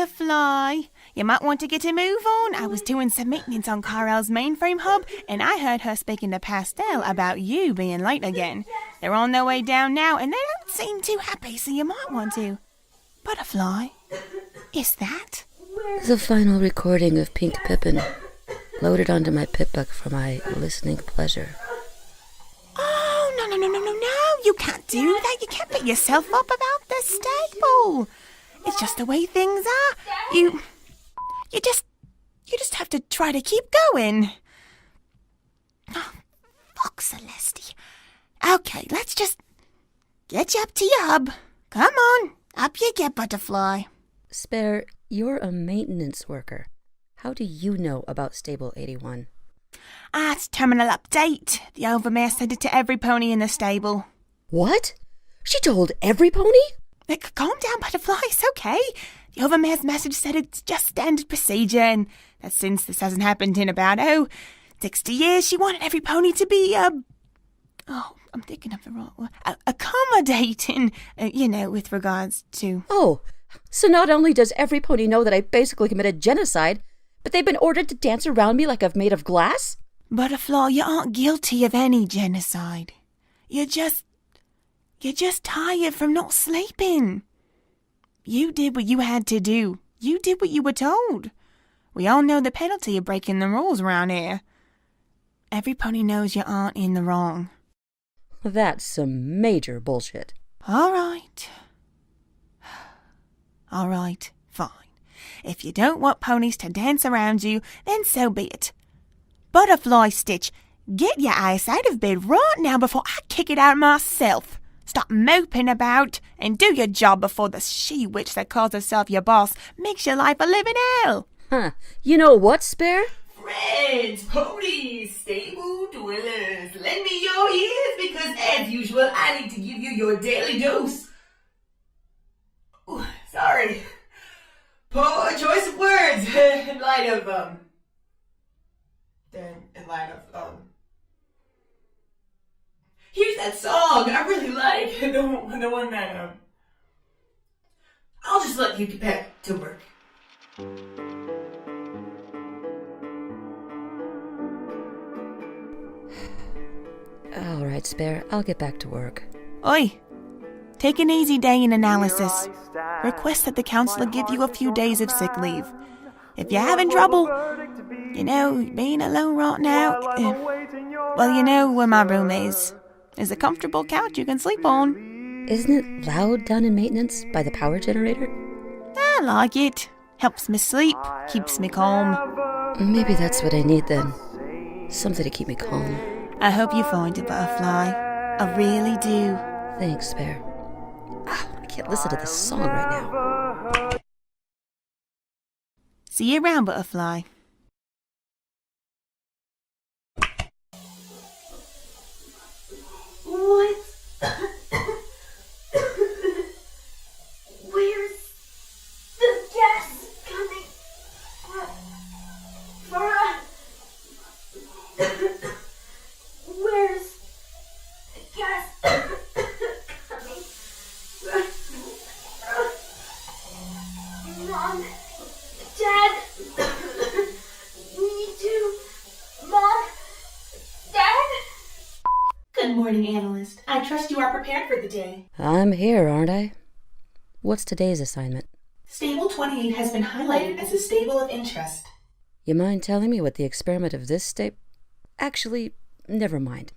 Butterfly, you might want to get a move on. I was doing some maintenance on Carl's mainframe hub, and I heard her speaking to Pastel about you being late again. They're on their way down now, and they don't seem too happy, so you might want to. Butterfly, is that? The final recording of Pink Pippin, loaded onto my Pip-Buck for my listening pleasure. Oh, no, you can't do that. You can't beat yourself up about the stable. It's just the way things are. You just have to try to keep going. Oh, fuck, Celeste. Okay, let's just get you up to your hub. Come on, up you get, Butterfly. Spare, you're a maintenance worker. How do you know about Stable 81? It's terminal update. The overmare sent it to every pony in the stable. What? She told every pony? Calm down, Butterfly. It's okay. The overmare's message said it's just standard procedure, and that since this hasn't happened in about, 60 years, she wanted every pony to be, I'm thinking of the wrong word. Accommodating, with regards to... Oh, so not only does every pony know that I basically committed genocide, but they've been ordered to dance around me like I've made of glass? Butterfly, you aren't guilty of any genocide. You're just tired from not sleeping. You did what you had to do. You did what you were told. We all know the penalty of breaking the rules around here. Every pony knows you aren't in the wrong. That's some major bullshit. All right, fine. If you don't want ponies to dance around you, then so be it. Butterfly Stitch, get your ass out of bed right now before I kick it out myself. Stop moping about and do your job before the she-witch that calls herself your boss makes your life a living hell. Huh. You know what, Spare? Friends, ponies, stable dwellers, lend me your ears because, as usual, I need to give you your daily dose. Ooh, sorry. Poor choice of words in light of, here's that song I really like, the one that, I'll just let you get back to work. All right, Spare, I'll get back to work. Oi, take an easy day in analysis. Request that the counselor give you a few days of sick leave. If you're having trouble, being alone right now, you know where my room is. There's a comfortable couch you can sleep on. Isn't it loud down in maintenance by the power generator? I like it. Helps me sleep, keeps me calm. Maybe that's what I need then. Something to keep me calm. I hope you find it, Butterfly. I really do. Thanks, Spare. I can't listen to this song right now. See you around, Butterfly. What? Where's the gas coming for us? Where's the gas coming from? Mom, Dad, we need to. Mom, Dad? Good morning, analyst. I trust you are prepared for the day. I'm here, aren't I? What's today's assignment? Stable 28 has been highlighted as a stable of interest. You mind telling me what the experiment of this Actually, never mind.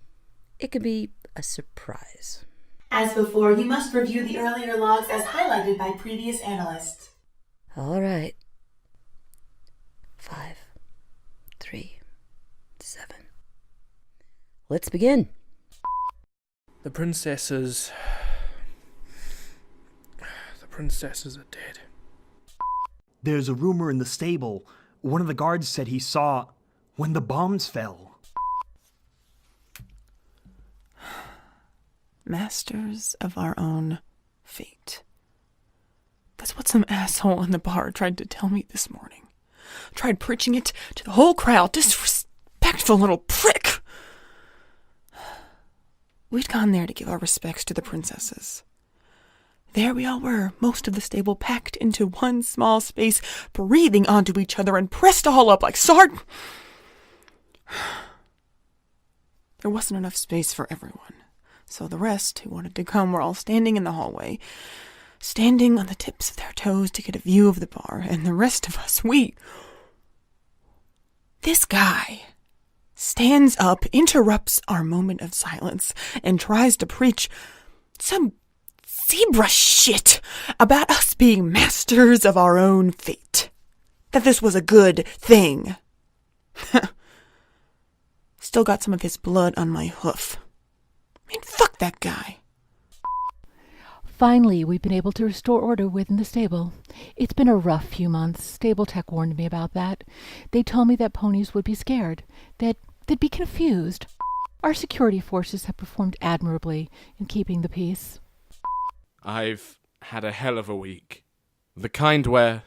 It could be a surprise. As before, you must review the earlier logs as highlighted by previous analysts. All right. 5, 3, 7. Let's begin. The princesses are dead. There's a rumor in the stable. One of the guards said he saw when the bombs fell. Masters of our own fate. That's what some asshole in the bar tried to tell me this morning. Tried preaching it to the whole crowd. Disrespectful little prick! We'd gone there to give our respects to the princesses. There we all were, most of the stable packed into one small space, breathing onto each other and pressed all up like There wasn't enough space for everyone, so the rest who wanted to come were all standing in the hallway, standing on the tips of their toes to get a view of the bar, and the rest of us, This guy stands up, interrupts our moment of silence, and tries to preach some zebra shit about us being masters of our own fate. That this was a good thing. Still got some of his blood on my hoof. I mean, fuck that guy. Finally, we've been able to restore order within the stable. It's been a rough few months. Stable Tech warned me about that. They told me that ponies would be scared, that they'd be confused. Our security forces have performed admirably in keeping the peace. I've had a hell of a week. The kind where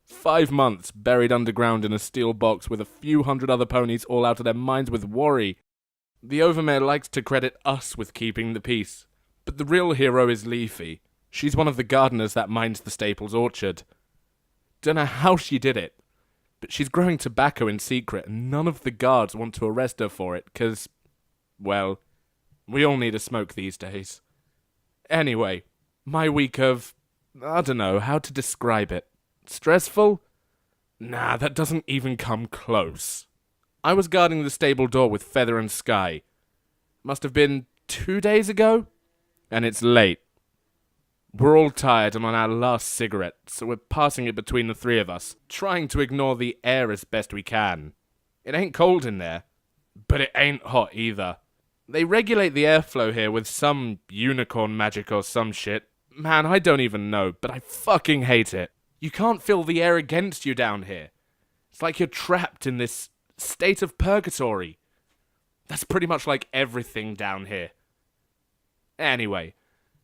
5 months buried underground in a steel box with a few hundred other ponies all out of their minds with worry. The Overmare likes to credit us with keeping the peace. But the real hero is Leafy. She's one of the gardeners that minds the Staples orchard. Don't know how she did it, but she's growing tobacco in secret, and none of the guards want to arrest her for it, 'cause, well, we all need a smoke these days. Anyway, my week of, I don't know how to describe it. Stressful? Nah, that doesn't even come close. I was guarding the stable door with Feather and Sky. Must have been 2 days ago? And it's late. We're all tired and on our last cigarette, so we're passing it between the three of us, trying to ignore the air as best we can. It ain't cold in there, but it ain't hot either. They regulate the airflow here with some unicorn magic or some shit. Man, I don't even know, but I fucking hate it. You can't feel the air against you down here. It's like you're trapped in this state of purgatory. That's pretty much like everything down here. Anyway,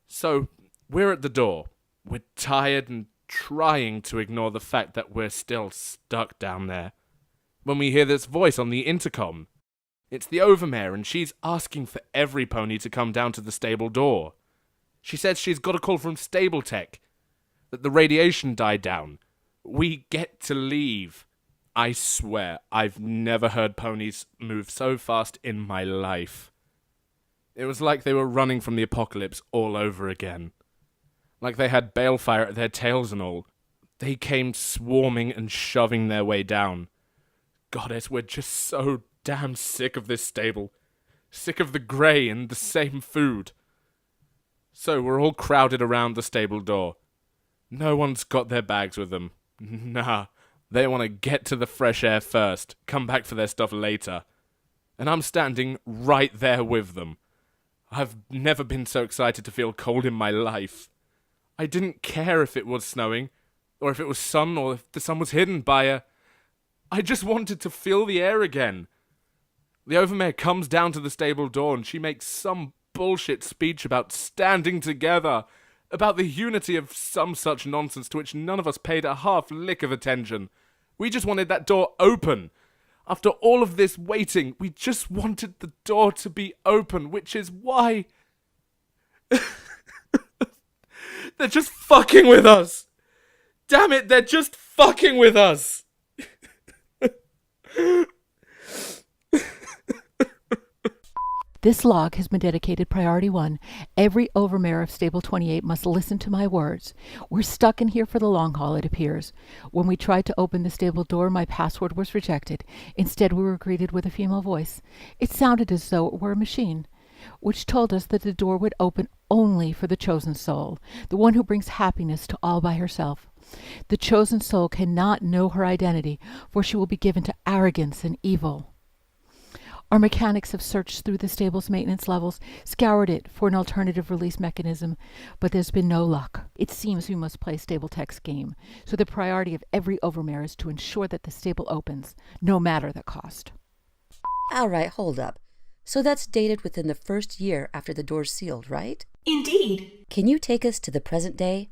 so we're at the door. We're tired and trying to ignore the fact that we're still stuck down there. When we hear this voice on the intercom, it's the Overmare, and she's asking for every pony to come down to the stable door. She says she's got a call from Stable Tec, that the radiation died down. We get to leave. I swear, I've never heard ponies move so fast in my life. It was like they were running from the apocalypse all over again. Like they had balefire at their tails and all. They came swarming and shoving their way down. Goddess, we're just so damn sick of this stable. Sick of the grey and the same food. So we're all crowded around the stable door. No one's got their bags with them. Nah, they want to get to the fresh air first, come back for their stuff later. And I'm standing right there with them. I've never been so excited to feel cold in my life. I didn't care if it was snowing, or if it was sun, or if the sun was hidden by a... I just wanted to feel the air again. The Overmare comes down to the stable door and she makes some bullshit speech about standing together, about the unity of some such nonsense to which none of us paid a half lick of attention. We just wanted that door open. After all of this waiting, we just wanted the door to be open, which is why... They're just fucking with us! Damn it, they're just fucking with us! This log has been dedicated Priority 1. Every Overmare of Stable 28 must listen to my words. We're stuck in here for the long haul, it appears. When we tried to open the stable door, my password was rejected. Instead, we were greeted with a female voice. It sounded as though it were a machine, which told us that the door would open only for the chosen soul, the one who brings happiness to all by herself. The chosen soul cannot know her identity, for she will be given to arrogance and evil. Our mechanics have searched through the stable's maintenance levels, scoured it for an alternative release mechanism, but there's been no luck. It seems we must play Stable Tech's game, so the priority of every Overmare is to ensure that the stable opens, no matter the cost. All right, hold up. So that's dated within the first year after the door's sealed, right? Indeed. Can you take us to the present day?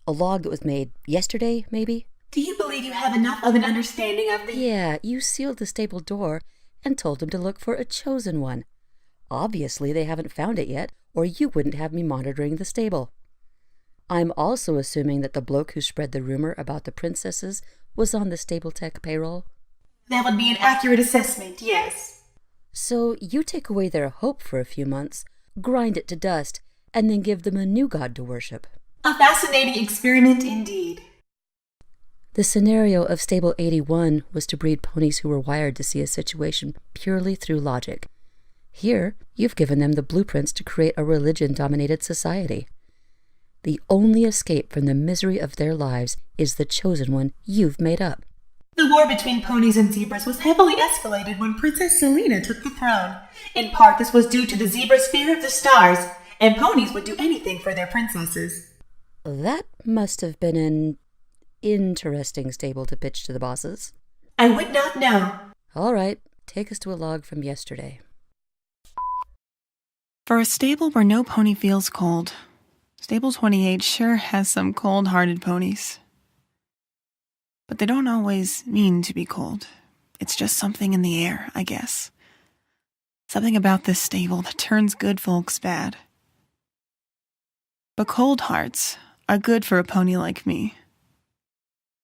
A log that was made yesterday, maybe? Do you believe you have enough of an understanding of the... Yeah, you sealed the stable door and told them to look for a chosen one. Obviously, they haven't found it yet, or you wouldn't have me monitoring the stable. I'm also assuming that the bloke who spread the rumor about the princesses was on the Stable Tec payroll. That would be an accurate assessment, yes. So you take away their hope for a few months, grind it to dust, and then give them a new god to worship. A fascinating experiment indeed. The scenario of Stable 81 was to breed ponies who were wired to see a situation purely through logic. Here, you've given them the blueprints to create a religion-dominated society. The only escape from the misery of their lives is the chosen one you've made up. The war between ponies and zebras was heavily escalated when Princess Selena took the throne. In part, this was due to the zebra's fear of the stars, and ponies would do anything for their princesses. That must have been an interesting stable to pitch to the bosses. I would not know. All right, take us to a log from yesterday. For a stable where no pony feels cold, Stable 28 sure has some cold-hearted ponies. But they don't always mean to be cold. It's just something in the air, I guess. Something about this stable that turns good folks bad. But cold hearts are good for a pony like me.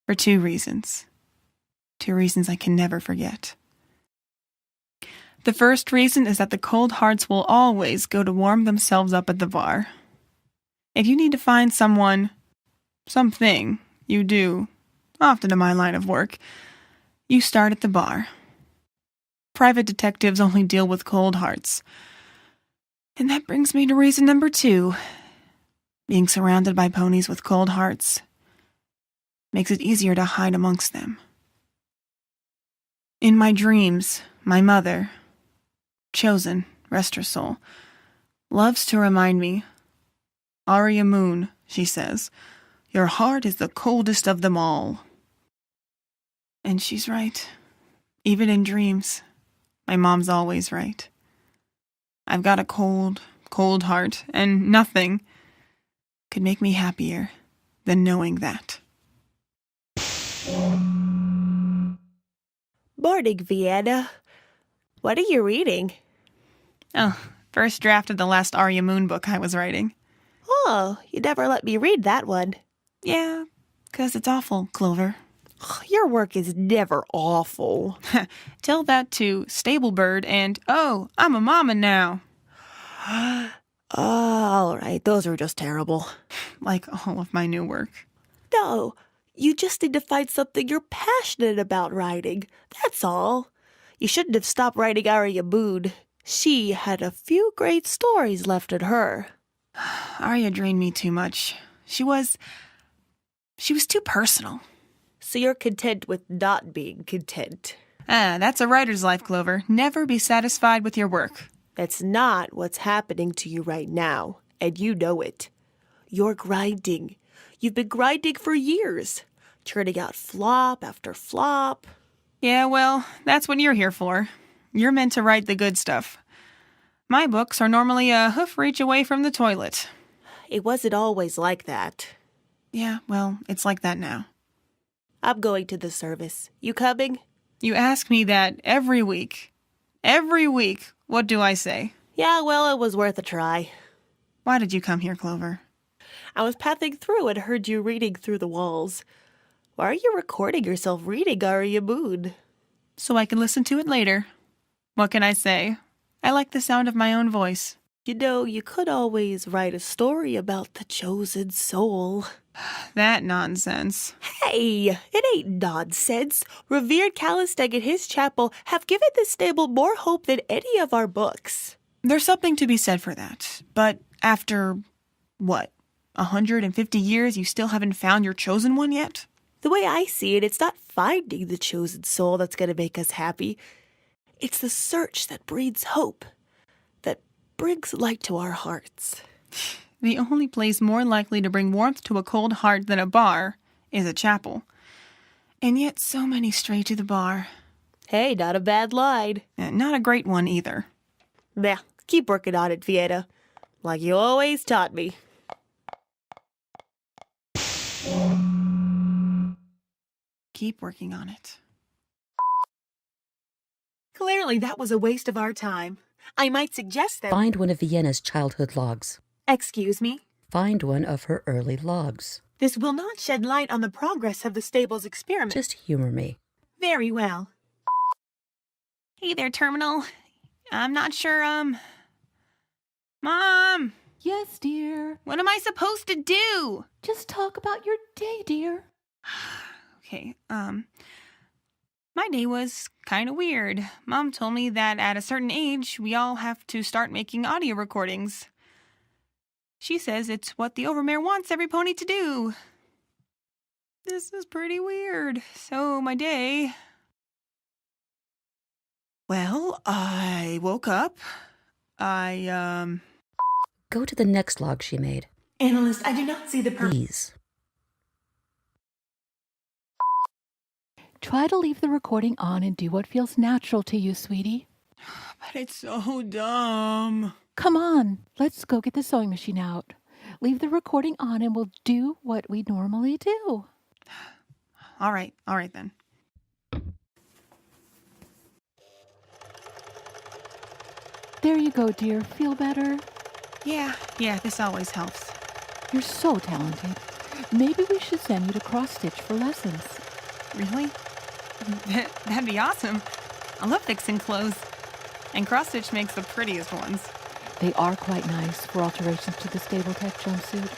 For 2 reasons. 2 reasons I can never forget. The first reason is that the cold hearts will always go to warm themselves up at the bar. If you need to find someone, something you do, often in my line of work, you start at the bar. Private detectives only deal with cold hearts. And that brings me to reason number 2. Being surrounded by ponies with cold hearts makes it easier to hide amongst them. In my dreams, my mother, chosen, rest her soul, loves to remind me, Arya Moon, she says, your heart is the coldest of them all. And she's right. Even in dreams, my mom's always right. I've got a cold, cold heart, and nothing could make me happier than knowing that. Morning, Vienna. What are you reading? Oh, first draft of the last Arya Moon book I was writing. Oh, you never let me read that one. Yeah, 'cause it's awful, Clover. Your work is never awful. Tell that to Stablebird and, oh, I'm a mama now. Oh, all right, those are just terrible. Like all of my new work. No, you just need to find something you're passionate about writing. That's all. You shouldn't have stopped writing Arya Moon. She had a few great stories left in her. Arya drained me too much. She was too personal. So you're content with not being content. That's a writer's life, Clover. Never be satisfied with your work. That's not what's happening to you right now, and you know it. You're grinding. You've been grinding for years, churning out flop after flop. Yeah, well, that's what you're here for. You're meant to write the good stuff. My books are normally a hoof reach away from the toilet. It wasn't always like that. Yeah, well, it's like that now. I'm going to the service. You coming? You ask me that every week. Every week. What do I say? Yeah, well, it was worth a try. Why did you come here, Clover? I was passing through and heard you reading through the walls. Why are you recording yourself reading Arya Moon? So I can listen to it later. What can I say? I like the sound of my own voice. You know, you could always write a story about the chosen soul. That nonsense. Hey, it ain't nonsense. Revered Callisteg and his chapel have given this stable more hope than any of our books. There's something to be said for that. But after, 150 years, you still haven't found your chosen one yet? The way I see it, it's not finding the chosen soul that's going to make us happy. It's the search that breeds hope, that brings light to our hearts. The only place more likely to bring warmth to a cold heart than a bar is a chapel. And yet so many stray to the bar. Hey, not a bad line. Not a great one either. Meh, keep working on it, Vienna. Like you always taught me. Keep working on it. Clearly, that was a waste of our time. I might suggest that... Find one of Vienna's childhood logs. Excuse me? Find one of her early logs. This will not shed light on the progress of the stable's experiment. Just humor me. Very well. Hey there, Terminal. I'm not sure, Mom! Yes, dear. What am I supposed to do? Just talk about your day, dear. Okay, my day was kind of weird. Mom told me that at a certain age, we all have to start making audio recordings. She says it's what the Overmare wants every pony to do. This is pretty weird. So, my day... Well, I woke up. Go to the next log she made. Analyst, I do not see the Please. Try to leave the recording on and do what feels natural to you, sweetie. But it's so dumb. Come on, let's go get the sewing machine out. Leave the recording on and we'll do what we normally do. All right then. There you go, dear. Feel better? Yeah, this always helps. You're so talented. Maybe we should send you to cross-stitch for lessons. Really? That'd be awesome. I love fixing clothes. And cross-stitch makes the prettiest ones. They are quite nice for alterations to the Stable Tec jumpsuit.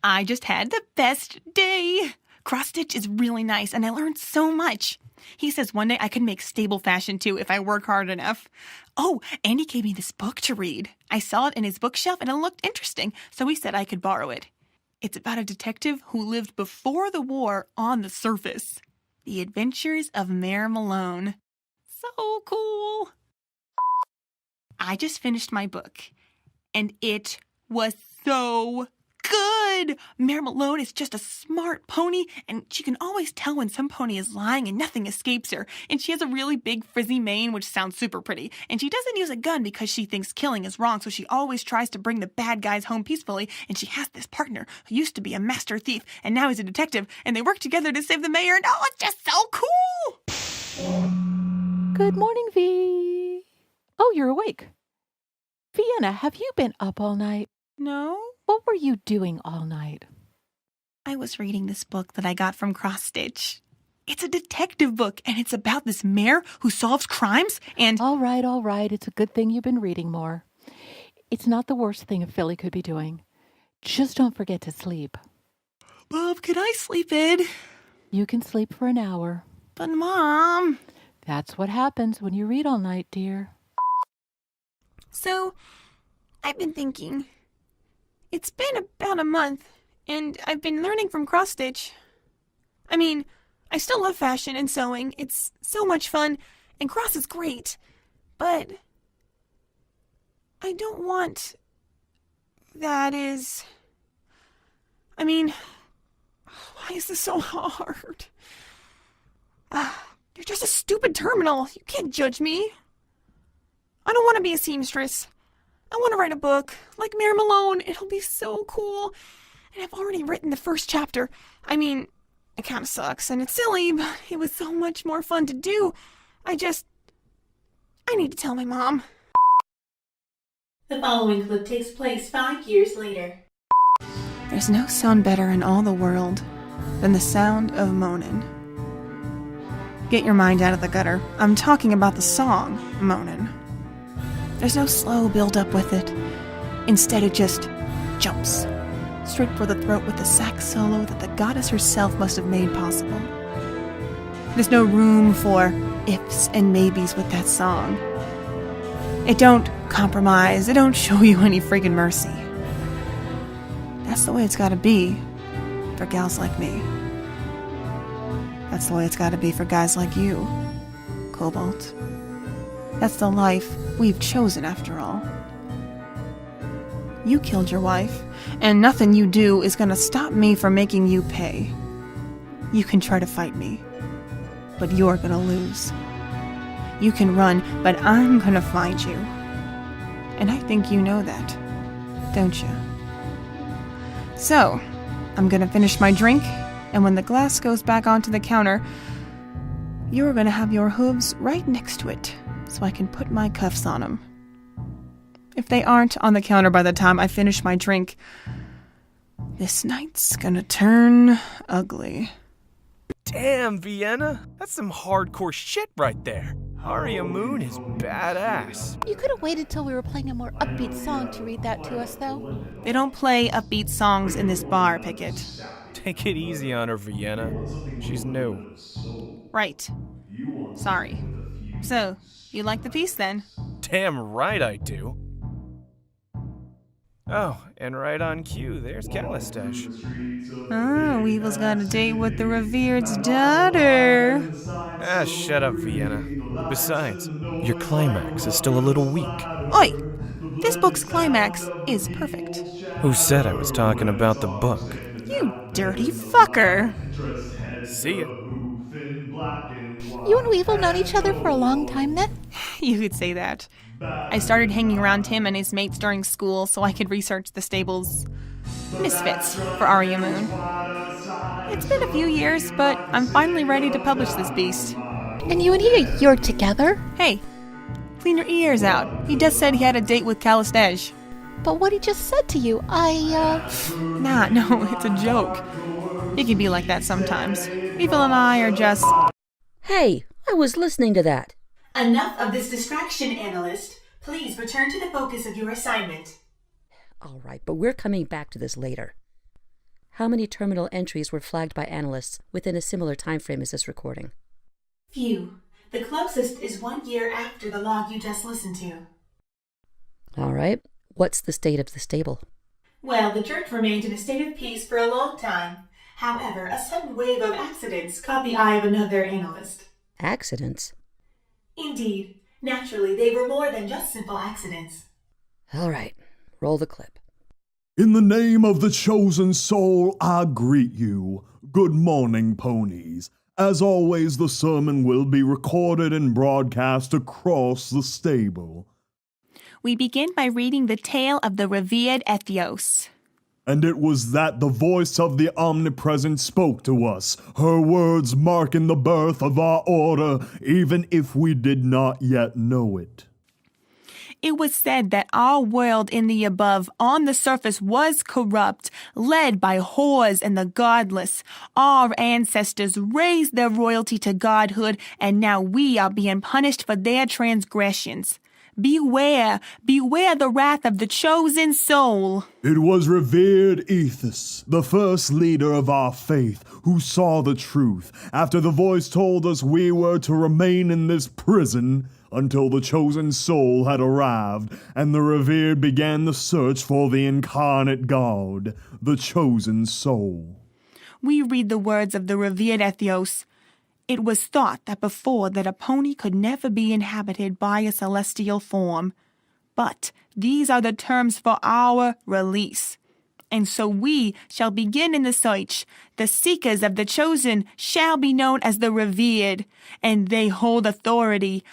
I just had the best day. Cross-stitch is really nice, and I learned so much. He says one day I could make stable fashion too if I work hard enough. Oh, and he gave me this book to read. I saw it in his bookshelf and it looked interesting, so he said I could borrow it. It's about a detective who lived before the war on the surface. The Adventures of Mayor Malone. So cool. I just finished my book, and it was so good. Mayor Malone is just a smart pony, and she can always tell when some pony is lying and nothing escapes her. And she has a really big frizzy mane, which sounds super pretty. And she doesn't use a gun because she thinks killing is wrong, so she always tries to bring the bad guys home peacefully. And she has this partner who used to be a master thief, and now he's a detective, and they work together to save the mayor, and oh, it's just so cool! Good morning, V. Oh, you're awake. Vienna, have you been up all night? No? What were you doing all night? I was reading this book that I got from Cross Stitch. It's a detective book, and it's about this mayor who solves crimes, and... All right. It's a good thing you've been reading more. It's not the worst thing a filly could be doing. Just don't forget to sleep. Bob, could I sleep in? You can sleep for an hour. But, Mom... That's what happens when you read all night, dear. So, I've been thinking... It's been about a month, and I've been learning from Cross Stitch. I mean, I still love fashion and sewing. It's so much fun, and Cross is great. But I don't want... That is... I mean, why is this so hard? You're just a stupid terminal. You can't judge me. I don't want to be a seamstress. I want to write a book, like Mayor Malone. It'll be so cool. And I've already written the first chapter. I mean, it kind of sucks, and it's silly, but it was so much more fun to do. I need to tell my mom. The following clip takes place 5 years later. There's no sound better in all the world than the sound of moaning. Get your mind out of the gutter. I'm talking about the song, Moanin'. There's no slow build-up with it. Instead, it just jumps straight for the throat with the sax solo that the goddess herself must have made possible. There's no room for ifs and maybes with that song. It don't compromise. It don't show you any friggin' mercy. That's the way it's gotta be for gals like me. That's the way it's gotta be for guys like you, Cobalt. That's the life we've chosen, after all. You killed your wife, and nothing you do is gonna stop me from making you pay. You can try to fight me, but you're gonna lose. You can run, but I'm gonna find you. And I think you know that, don't you? So, I'm gonna finish my drink, and when the glass goes back onto the counter, you're gonna have your hooves right next to it. so I can put my cuffs on them. If they aren't on the counter by the time I finish my drink, this night's gonna turn ugly. Damn, Vienna. That's some hardcore shit right there. Aria Moon is badass. You could have waited till we were playing a more upbeat song to read that to us, though. They don't play upbeat songs in this bar, Pickett. Take it easy on her, Vienna. She's new. Right. Sorry. So, you like the piece then? Damn right I do. Oh, and right on cue, there's Calistache. Oh, Weevil's got a date with the Revered's daughter. Ah, shut up, Vienna. Besides, your climax is still a little weak. Oi! This book's climax is perfect. Who said I was talking about the book? You dirty fucker. See ya. You and Weevil known each other for a long time then? You could say that. I started hanging around him and his mates during school so I could research the stable's misfits for Aria Moon. It's been a few years, but I'm finally ready to publish this beast. And you and you're together? Hey, clean your ears out. He just said he had a date with Calistache. But what he just said to you, Nah, no, it's a joke. It can be like that sometimes. Weevil and I are just... Hey, I was listening to that. Enough of this distraction, analyst. Please return to the focus of your assignment. All right, but we're coming back to this later. How many terminal entries were flagged by analysts within a similar time frame as this recording? Few. The closest is 1 year after the log you just listened to. All right, what's the state of the stable? Well, the church remained in a state of peace for a long time. However, a sudden wave of accidents caught the eye of another analyst. Accidents? Indeed. Naturally, they were more than just simple accidents. All right, roll the clip. In the name of the chosen soul, I greet you. Good morning, ponies. As always, the sermon will be recorded and broadcast across the stable. We begin by reading the tale of the revered Ethios. And it was that the voice of the omnipresent spoke to us, her words marking the birth of our order, even if we did not yet know it. It was said that our world in the above on the surface was corrupt, led by whores and the godless. Our ancestors raised their royalty to godhood, and now we are being punished for their transgressions. Beware, beware the wrath of the chosen soul. It was revered Ethos, the first leader of our faith, who saw the truth, after the voice told us we were to remain in this prison until the chosen soul had arrived, and the revered began the search for the incarnate God, the chosen soul. We read the words of the revered Ethios. It was thought that before that a pony could never be inhabited by a celestial form. But these are the terms for our release. And so we shall begin in the search. The seekers of the chosen shall be known as the revered, and they hold authority,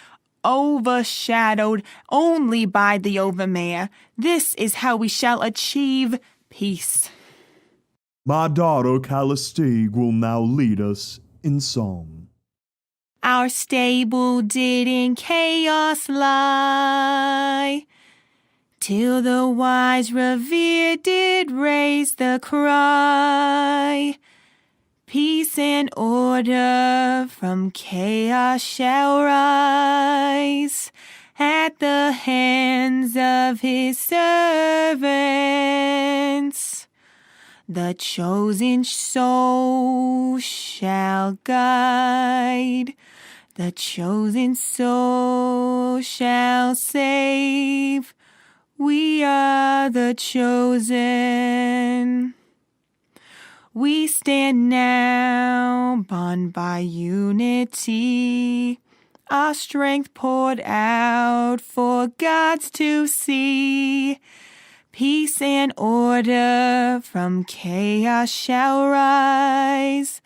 overshadowed only by the overmare. This is how we shall achieve peace. My daughter Calistache will now lead us in song. Our stable did in chaos lie, till the wise revered did raise the cry. Peace and order from chaos shall rise at the hands of his servants. The chosen soul shall guide, the chosen soul shall save. We are the chosen. We stand now, bound by unity, our strength poured out for gods to see. Peace and order from chaos shall rise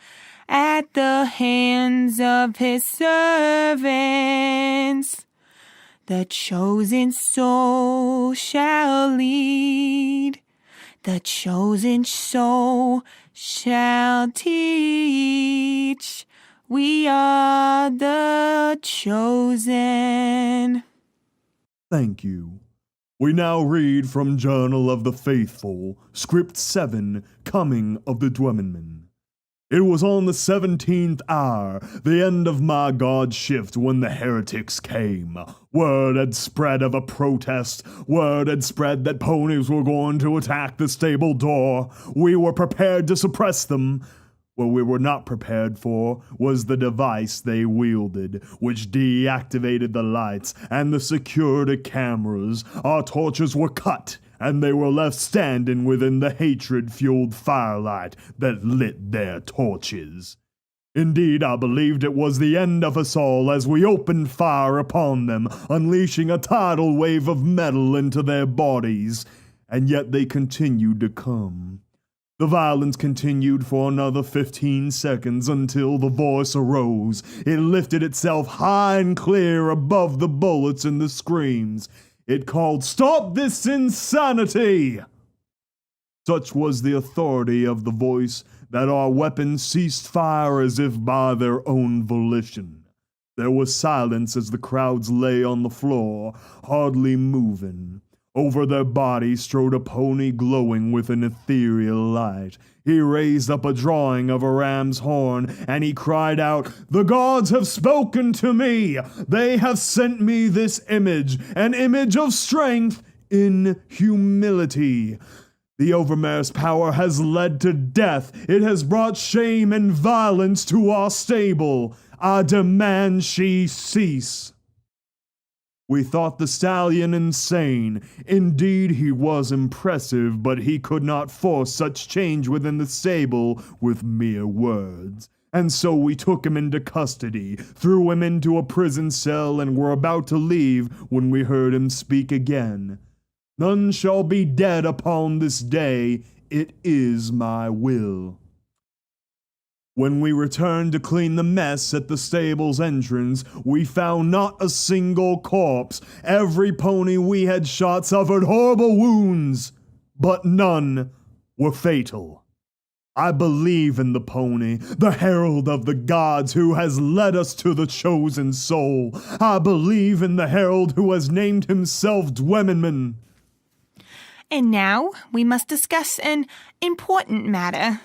at the hands of his servants. The chosen soul shall lead, the chosen soul shall teach. We are the chosen. Thank you. We now read from Journal of the Faithful, Script 7, Coming of the Dwemenmen. It was on the 17th hour, the end of my guard shift, when the heretics came. Word had spread of a protest. Word had spread that ponies were going to attack the stable door. We were prepared to suppress them. What we were not prepared for was the device they wielded, which deactivated the lights and the security cameras. Our torches were cut, and they were left standing within the hatred-fueled firelight that lit their torches. Indeed, I believed it was the end of us all as we opened fire upon them, unleashing a tidal wave of metal into their bodies, and yet they continued to come. The violence continued for another 15 seconds until the voice arose. It lifted itself high and clear above the bullets and the screams. It called, "Stop this insanity!" Such was the authority of the voice that our weapons ceased fire as if by their own volition. There was silence as the crowds lay on the floor, hardly moving. Over their bodies strode a pony glowing with an ethereal light. He raised up a drawing of a ram's horn, and he cried out, "The gods have spoken to me! They have sent me this image, an image of strength in humility. The Overmare's power has led to death. It has brought shame and violence to our stable. I demand she cease." We thought the stallion insane. Indeed, he was impressive, but he could not force such change within the stable with mere words. And so we took him into custody, threw him into a prison cell, and were about to leave when we heard him speak again. "None shall be dead upon this day. It is my will." When we returned to clean the mess at the stable's entrance, we found not a single corpse. Every pony we had shot suffered horrible wounds, but none were fatal. I believe in the pony, the herald of the gods who has led us to the chosen soul. I believe in the herald who has named himself Dwemenman. And now we must discuss an important matter.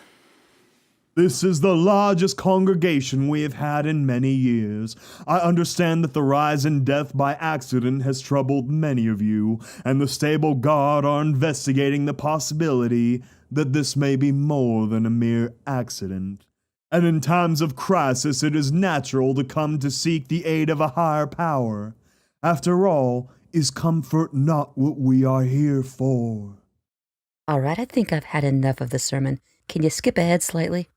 This is the largest congregation we have had in many years. I understand that the rise in death by accident has troubled many of you, and the stable guard are investigating the possibility that this may be more than a mere accident. And in times of crisis, it is natural to come to seek the aid of a higher power. After all, is comfort not what we are here for? All right, I think I've had enough of the sermon. Can you skip ahead slightly?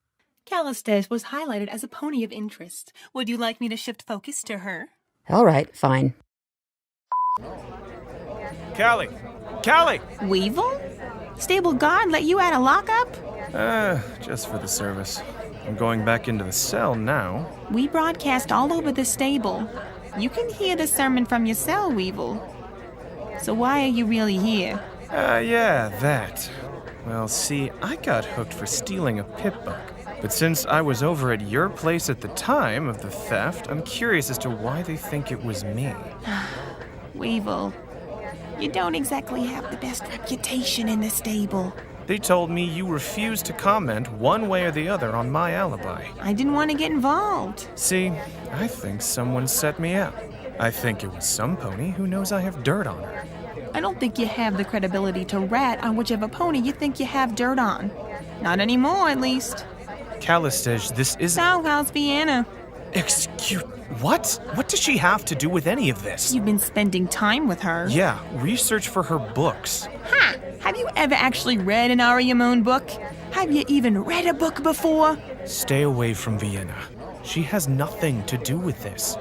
Callistes was highlighted as a pony of interest. Would you like me to shift focus to her? All right, fine. Callie! Callie! Weevil? Stable guard let you out of lockup? Just for the service. I'm going back into the cell now. We broadcast all over the stable. You can hear the sermon from your cell, Weevil. So why are you really here? Yeah, that. Well, see, I got hooked for stealing a pip-bug. But since I was over at your place at the time of the theft, I'm curious as to why they think it was me. Weevil, you don't exactly have the best reputation in the stable. They told me you refused to comment one way or the other on my alibi. I didn't want to get involved. See, I think someone set me up. I think it was some pony who knows I have dirt on her. I don't think you have the credibility to rat on whichever pony you think you have dirt on. Not anymore, at least. Callistes, this isn't... So, how's Vienna? Excuse... What? What does she have to do with any of this? You've been spending time with her. Yeah, research for her books. Ha! Have you ever actually read an Ariamone book? Have you even read a book before? Stay away from Vienna. She has nothing to do with this.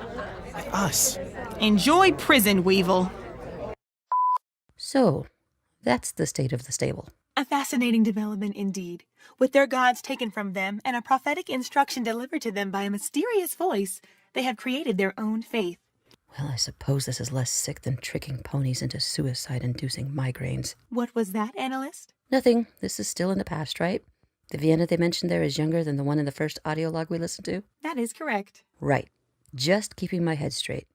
With us. Enjoy prison, Weevil. So, that's the state of the stable. A fascinating development indeed. With their gods taken from them and a prophetic instruction delivered to them by a mysterious voice, they have created their own faith. Well, I suppose this is less sick than tricking ponies into suicide-inducing migraines. What was that, analyst? Nothing. This is still in the past, right? The Vienna they mentioned there is younger than the one in the first audio log we listened to? That is correct. Right. Just keeping my head straight.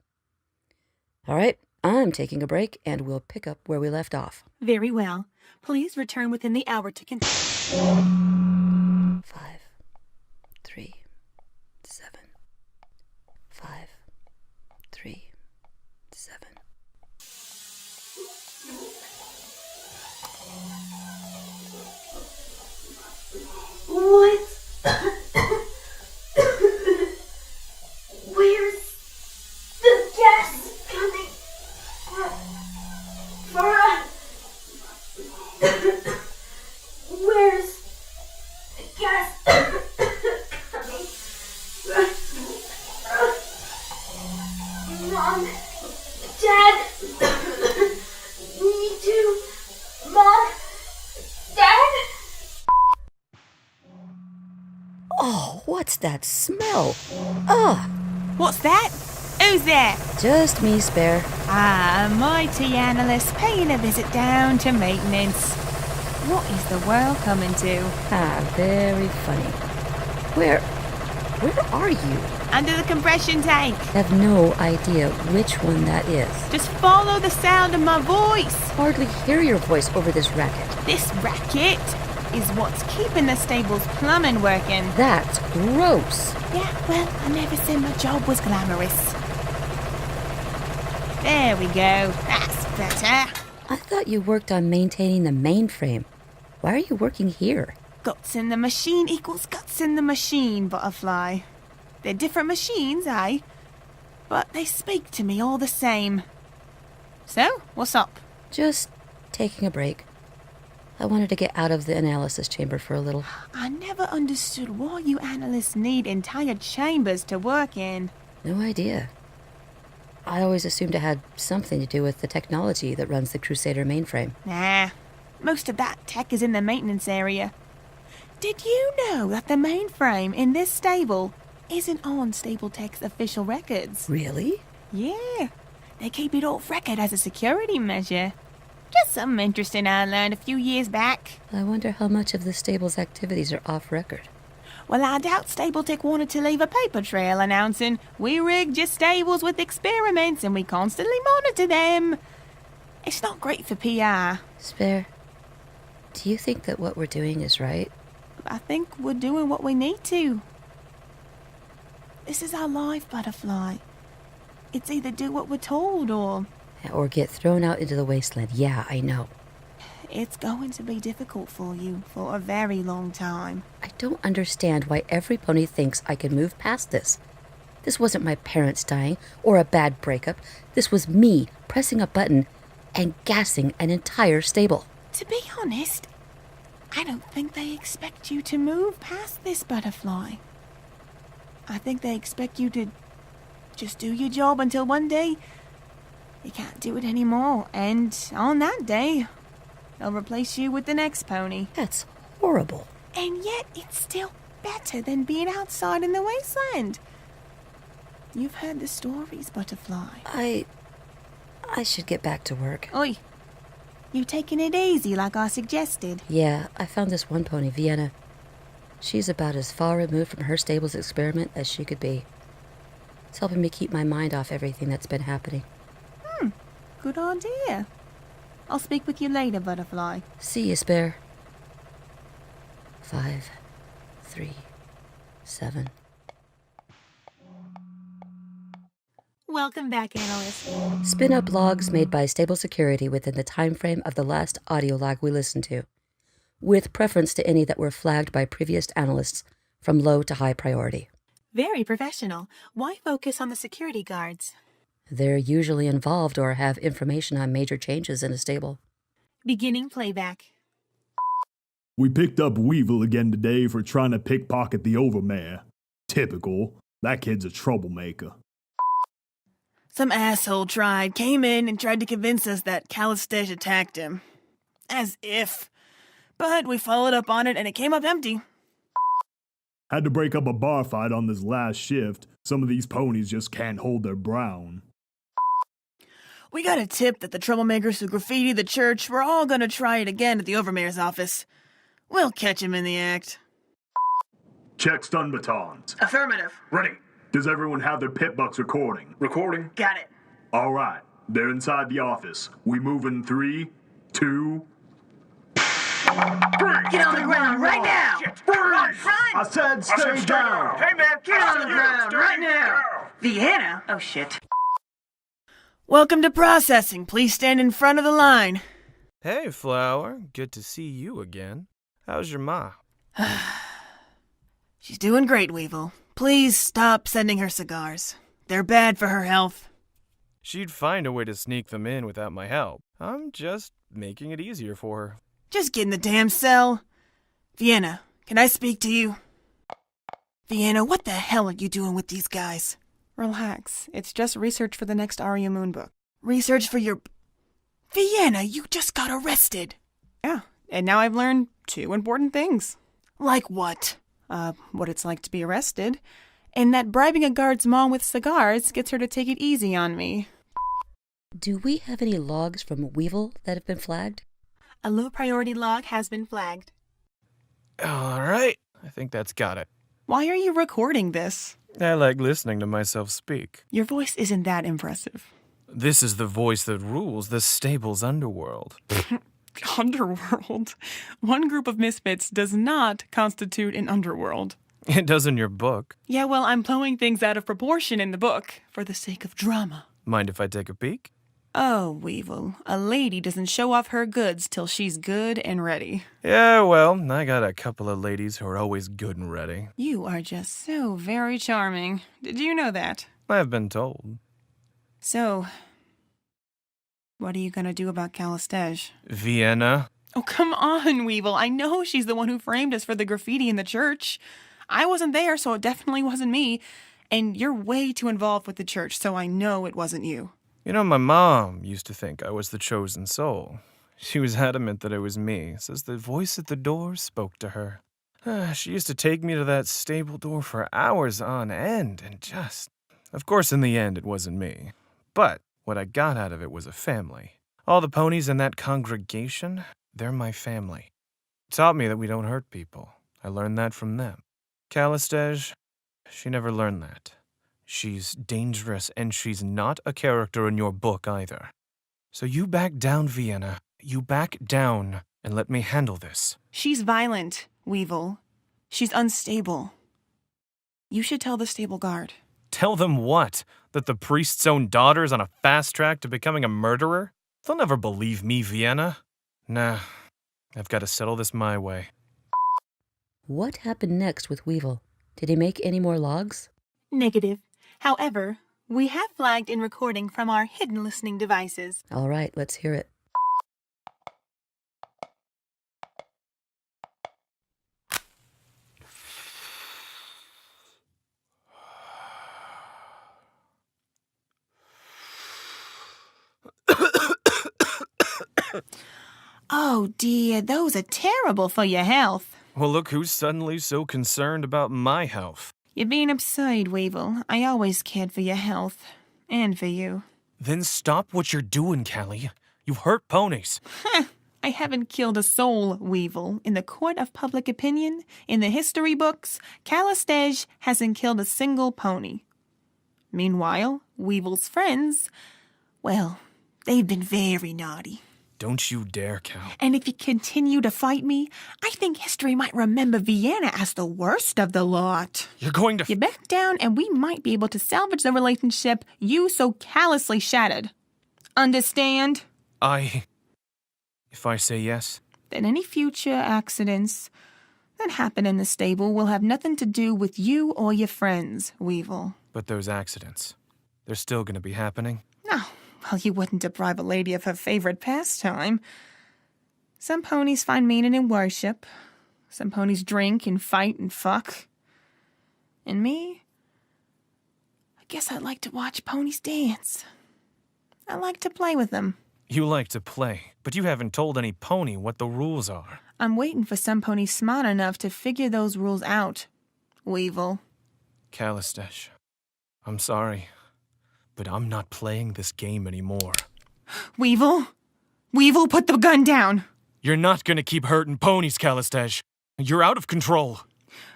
All right, I'm taking a break, and we'll pick up where we left off. Very well. Please return within the hour to continue. 5, 3, 7. 5, 3, 7. What? Where's the gas coming for us? Where's the gas coming Mom, Dad, me too. Mom, Dad. Oh, what's that smell? Ugh! What's that? Who's there? Just me, Spare. Ah, mighty analyst paying a visit down to maintenance. What is the world coming to? Ah, very funny. Where are you? Under the compression tank. I have no idea which one that is. Just follow the sound of my voice. Hardly hear your voice over this racket. This racket is what's keeping the stable's plumbing working. That's gross. Yeah, well, I never said my job was glamorous. There we go. That's better. I thought you worked on maintaining the mainframe. Why are you working here? Guts in the machine equals guts in the machine, Butterfly. They're different machines, eh? But they speak to me all the same. So, what's up? Just taking a break. I wanted to get out of the analysis chamber for a little. I never understood why you analysts need entire chambers to work in. No idea. I always assumed it had something to do with the technology that runs the Crusader mainframe. Nah, most of that tech is in the maintenance area. Did you know that the mainframe in this stable isn't on Stable Tech's official records? Really? Yeah, they keep it off record as a security measure. Just something interesting I learned a few years back. I wonder how much of the stable's activities are off record. Well, I doubt Stable Tech wanted to leave a paper trail announcing, "We rigged your stables with experiments and we constantly monitor them." It's not great for PR. Spare, do you think that what we're doing is right? I think we're doing what we need to. This is our life, Butterfly. It's either do what we're told or get thrown out into the wasteland. Yeah, I know. it's going to be difficult for you for a very long time. I don't understand why every pony thinks I can move past this. This wasn't my parents dying or a bad breakup. This was me pressing a button and gassing an entire stable. To be honest, I don't think they expect you to move past this, Butterfly. I think they expect you to just do your job until one day you can't do it anymore, and on that day, they'll replace you with the next pony. That's horrible. And yet, it's still better than being outside in the wasteland. You've heard the stories, Butterfly. I should get back to work. Oi, you taking it easy like I suggested? Yeah, I found this one pony, Vienna. She's about as far removed from her stable's experiment as she could be. It's helping me keep my mind off everything that's been happening. Good idea. I'll speak with you later, Butterfly. See you, Spare. 5, 3, 7. Welcome back, Analyst. Spin-up logs made by Stable Security within the time frame of the last audio log we listened to, with preference to any that were flagged by previous analysts from low to high priority. Very professional. Why focus on the security guards? They're usually involved or have information on major changes in a stable. Beginning playback. We picked up Weevil again today for trying to pickpocket the overmare. Typical. That kid's a troublemaker. Some asshole came in and tried to convince us that Calistesh attacked him. As if. But we followed up on it and it came up empty. Had to break up a bar fight on this last shift. Some of these ponies just can't hold their brown. We got a tip that the troublemakers who graffitied the church were all gonna try it again at the Overmayor's office. We'll catch him in the act. Check stun batons. Affirmative. Ready. Does everyone have their pit bucks recording? Recording. Got it. All right. They're inside the office. We move in 3, 2... Get on the ground right now! Run! I said stay down! Hey, man! Get on the ground right now! Vienna? Oh, shit. Welcome to processing. Please stand in front of the line. Hey, Flower. Good to see you again. How's your ma? She's doing great, Weevil. Please stop sending her cigars. They're bad for her health. She'd find a way to sneak them in without my help. I'm just making it easier for her. Just get in the damn cell. Vienna, can I speak to you? Vienna, what the hell are you doing with these guys? Relax. It's just research for the next Arya Moon book. Research for your... Vienna, you just got arrested. Yeah, and now I've learned 2 important things. Like what? What it's like to be arrested, and that bribing a guard's mom with cigars gets her to take it easy on me. Do we have any logs from Weevil that have been flagged? A low priority log has been flagged. All right. I think that's got it. Why are you recording this? I like listening to myself speak. Your voice isn't that impressive. This is the voice that rules the stable's underworld. Underworld? One group of misfits does not constitute an underworld. It does in your book. Yeah, well, I'm blowing things out of proportion in the book for the sake of drama. Mind if I take a peek? Oh, Weevil, a lady doesn't show off her goods till she's good and ready. Yeah, well, I got a couple of ladies who are always good and ready. You are just so very charming. Did you know that? I've been told. So, what are you gonna do about Calistege? Vienna? Oh, come on, Weevil. I know she's the one who framed us for the graffiti in the church. I wasn't there, so it definitely wasn't me. And you're way too involved with the church, so I know it wasn't you. You know, my mom used to think I was the chosen soul. She was adamant that it was me, says the voice at the door spoke to her. She used to take me to that stable door for hours on end, and just... Of course, in the end, it wasn't me. But what I got out of it was a family. All the ponies in that congregation, they're my family. It taught me that we don't hurt people. I learned that from them. Calistege, she never learned that. She's dangerous, and she's not a character in your book either. So you back down, Vienna. You back down, and let me handle this. She's violent, Weevil. She's unstable. You should tell the stable guard. Tell them what? That the priest's own daughter's on a fast track to becoming a murderer? They'll never believe me, Vienna. Nah, I've got to settle this my way. What happened next with Weevil? Did he make any more logs? Negative. However, we have flagged in recording from our hidden listening devices. All right, let's hear it. Oh dear, those are terrible for your health. Well, look who's suddenly so concerned about my health. You're being absurd, Weevil. I always cared for your health. And for you. Then stop what you're doing, Callie. You've hurt ponies. I haven't killed a soul, Weevil. In the court of public opinion, in the history books, Calistege hasn't killed a single pony. Meanwhile, Weevil's friends, well, they've been very naughty. Don't you dare, Cal. And if you continue to fight me, I think history might remember Vienna as the worst of the lot. You're going to... You back down and we might be able to salvage the relationship you so callously shattered. Understand? If I say yes? Then any future accidents that happen in the stable will have nothing to do with you or your friends, Weevil. But those accidents, they're still going to be happening? No. Well, you wouldn't deprive a lady of her favorite pastime. Some ponies find meaning in worship. Some ponies drink and fight and fuck. And me? I guess I'd like to watch ponies dance. I like to play with them. You like to play, but you haven't told any pony what the rules are. I'm waiting for some pony smart enough to figure those rules out, Weevil. Calistege, I'm sorry. But I'm not playing this game anymore. Weevil? Weevil, put the gun down. You're not gonna keep hurting ponies, Calistege. You're out of control.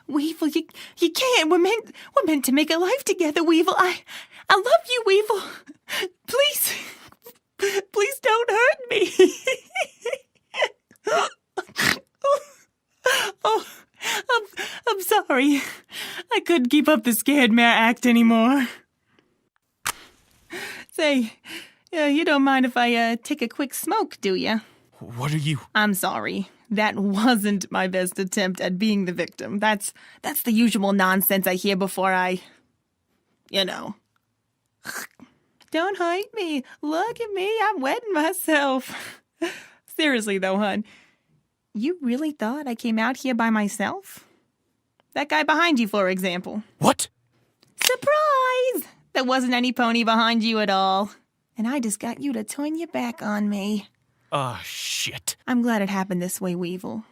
Weevil, you can't. We're meant to make a life together, Weevil. I love you, Weevil. Please don't hurt me. Oh, I'm sorry. I couldn't keep up the scared mare act anymore. Say, you don't mind if I take a quick smoke, do you? What are you... I'm sorry. That wasn't my best attempt at being the victim. That's the usual nonsense I hear before I... Don't hurt me. Look at me. I'm wetting myself. Seriously, though, hun. You really thought I came out here by myself? That guy behind you, for example. What? Surprise! There wasn't any pony behind you at all. And I just got you to turn your back on me. Ah, shit. I'm glad it happened this way, Weevil.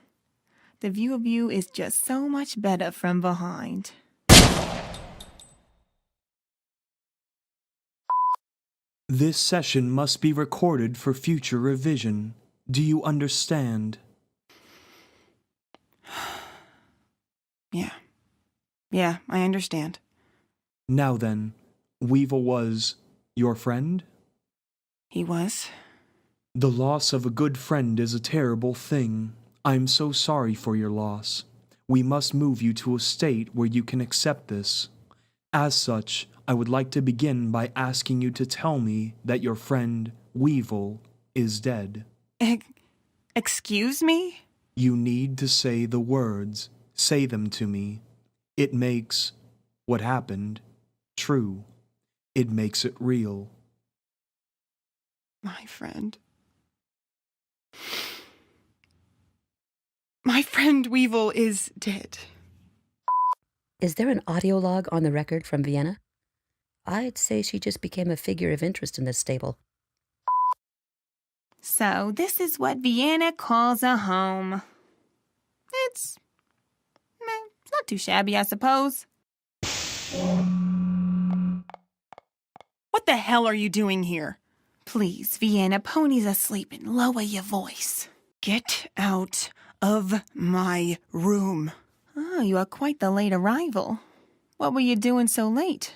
The view of you is just so much better from behind. This session must be recorded for future revision. Do you understand? Yeah, I understand. Now then, Weevil was your friend? He was. The loss of a good friend is a terrible thing. I'm so sorry for your loss. We must move you to a state where you can accept this. As such, I would like to begin by asking you to tell me that your friend, Weevil, is dead. Excuse me? You need to say the words. Say them to me. It makes what happened true. It makes it real. My friend Weevil is dead. Is there an audio log on the record from Vienna? I'd say she just became a figure of interest in this stable. So, this is what Vienna calls a home. It's not too shabby, I suppose. What the hell are you doing here? Please, Vienna, ponies are sleeping. Lower your voice. Get out of my room. Oh, you are quite the late arrival. What were you doing so late?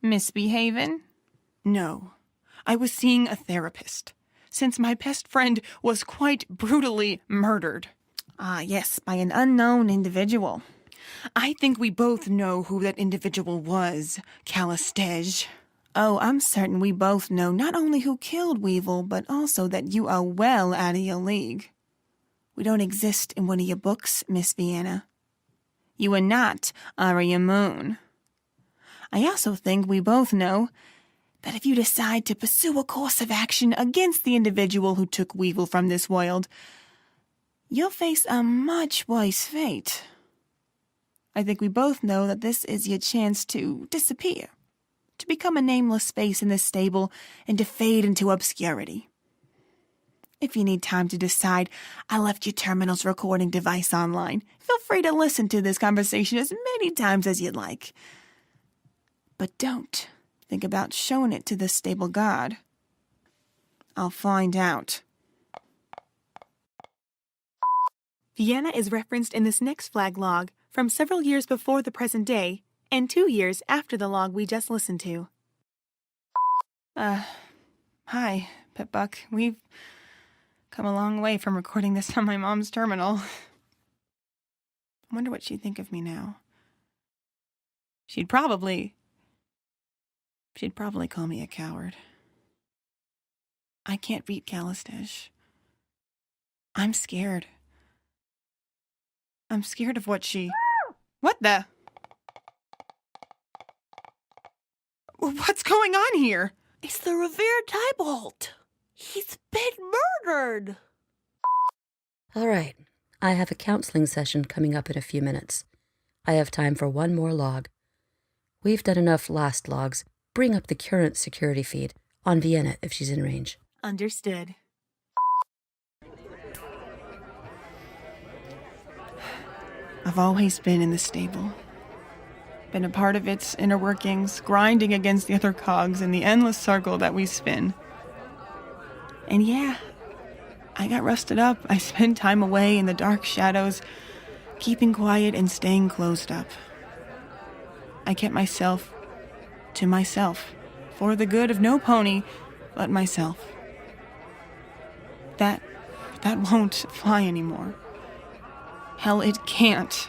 Misbehaving? No, I was seeing a therapist, since my best friend was quite brutally murdered. Ah, yes, by an unknown individual. I think we both know who that individual was, Calistege. Oh, I'm certain we both know not only who killed Weevil, but also that you are well out of your league. We don't exist in one of your books, Miss Vienna. You are not Aria Moon. I also think we both know that if you decide to pursue a course of action against the individual who took Weevil from this world, you'll face a much worse fate. I think we both know that this is your chance to disappear, to become a nameless face in this stable, and to fade into obscurity. If you need time to decide, I left your terminal's recording device online. Feel free to listen to this conversation as many times as you'd like. But don't think about showing it to the stable guard. I'll find out. Vienna is referenced in this next flag log from several years before the present day and 2 years after the log we just listened to. Hi, Pip-Buck. We've come a long way from recording this on my mom's terminal. I wonder what she'd think of me now. She'd probably call me a coward. I can't beat Calistege. I'm scared. I'm scared of what she... What the... What's going on here? It's the Revere Tybalt. He's been murdered. All right. I have a counseling session coming up in a few minutes. I have time for one more log. We've done enough last logs. Bring up the current security feed on Vienna if she's in range. Understood. I've always been in the stable. Been a part of its inner workings, grinding against the other cogs in the endless circle that we spin. And yeah, I got rusted up. I spent time away in the dark shadows, keeping quiet and staying closed up. I kept myself to myself, for the good of no pony but myself. That won't fly anymore. Hell, it can't.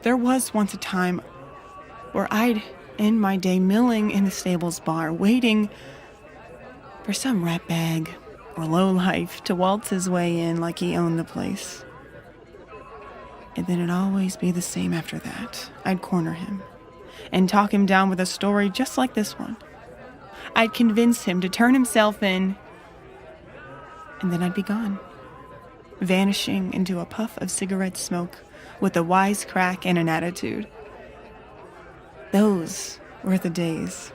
There was once a time where I'd end my day milling in the stables bar, waiting for some ratbag or lowlife to waltz his way in like he owned the place. And then it'd always be the same after that. I'd corner him and talk him down with a story just like this one. I'd convince him to turn himself in, and then I'd be gone, vanishing into a puff of cigarette smoke with a wisecrack and an attitude. Those were the days.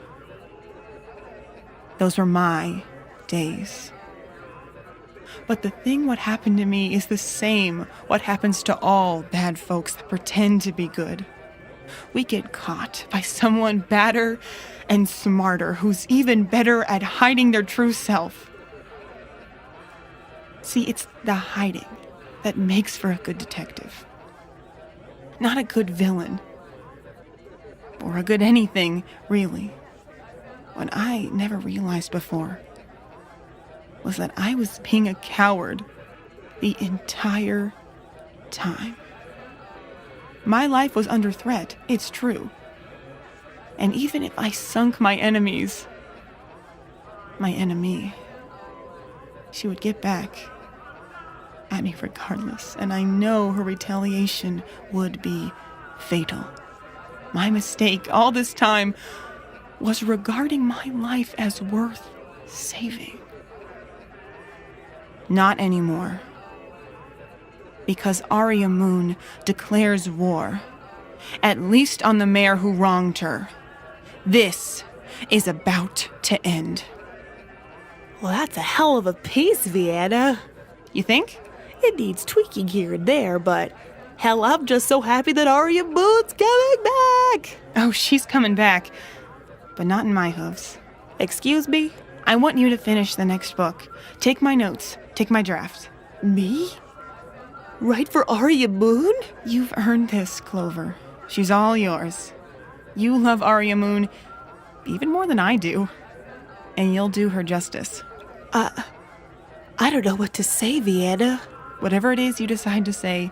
Those were my days. But the thing what happened to me is the same what happens to all bad folks that pretend to be good. We get caught by someone badder and smarter who's even better at hiding their true self. See, it's the hiding that makes for a good detective. Not a good villain. Or a good anything, really. What I never realized before was that I was being a coward the entire time. My life was under threat, it's true. And even if I sunk my enemies, my enemy, she would get back at me regardless, and I know her retaliation would be fatal. My mistake all this time was regarding my life as worth saving. Not anymore. Because Arya Moon declares war, at least on the mayor who wronged her. This is about to end. Well, that's a hell of a piece, Vienna. You think? It needs tweaking here and there, but hell, I'm just so happy that Arya Moon's coming back. Oh, she's coming back, but not in my hooves. Excuse me? I want you to finish the next book. Take my notes. Take my draft. Me? Write for Arya Moon? You've earned this, Clover. She's all yours. You love Arya Moon even more than I do, and you'll do her justice. I don't know what to say, Vienna. Whatever it is you decide to say,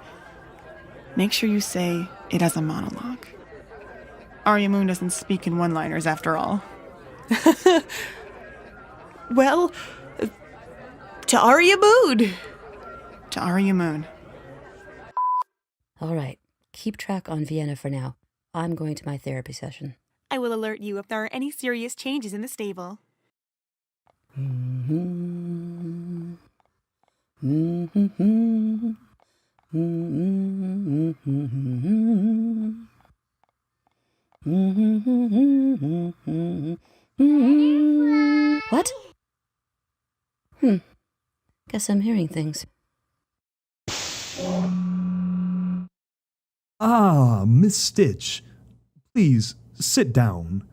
make sure you say it as a monologue. Arya Moon doesn't speak in one-liners after all. Well, to Arya Moon. To Arya Moon. All right, keep track on Vienna for now. I'm going to my therapy session. I will alert you if there are any serious changes in the stable. What? Guess I'm hearing things. Ah, Miss Stitch. Please, sit down.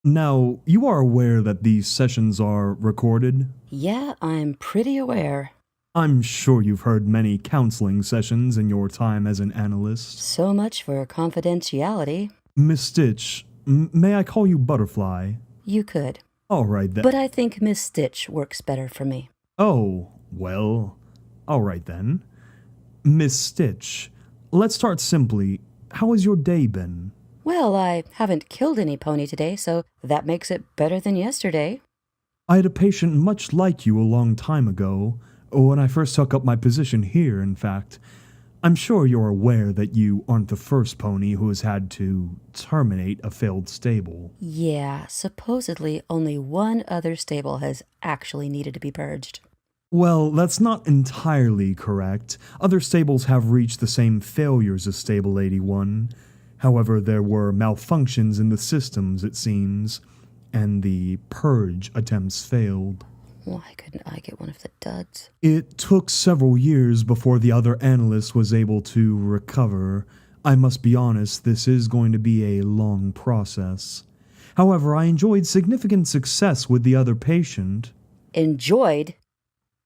Now, you are aware that these sessions are recorded? Yeah, I'm pretty aware. I'm sure you've heard many counseling sessions in your time as an analyst. So much for confidentiality. Miss Stitch, may I call you Butterfly? You could. All right then. But I think Miss Stitch works better for me. Oh, well, all right then. Miss Stitch, let's start simply. How has your day been? Well, I haven't killed any pony today, so that makes it better than yesterday. I had a patient much like you a long time ago, when I first took up my position here, in fact. I'm sure you're aware that you aren't the first pony who has had to terminate a failed stable. Yeah, supposedly only one other stable has actually needed to be purged. Well, that's not entirely correct. Other stables have reached the same failures as Stable 81. However, there were malfunctions in the systems, it seems, and the purge attempts failed. Why couldn't I get one of the duds? It took several years before the other analyst was able to recover. I must be honest, this is going to be a long process. However, I enjoyed significant success with the other patient. enjoyed?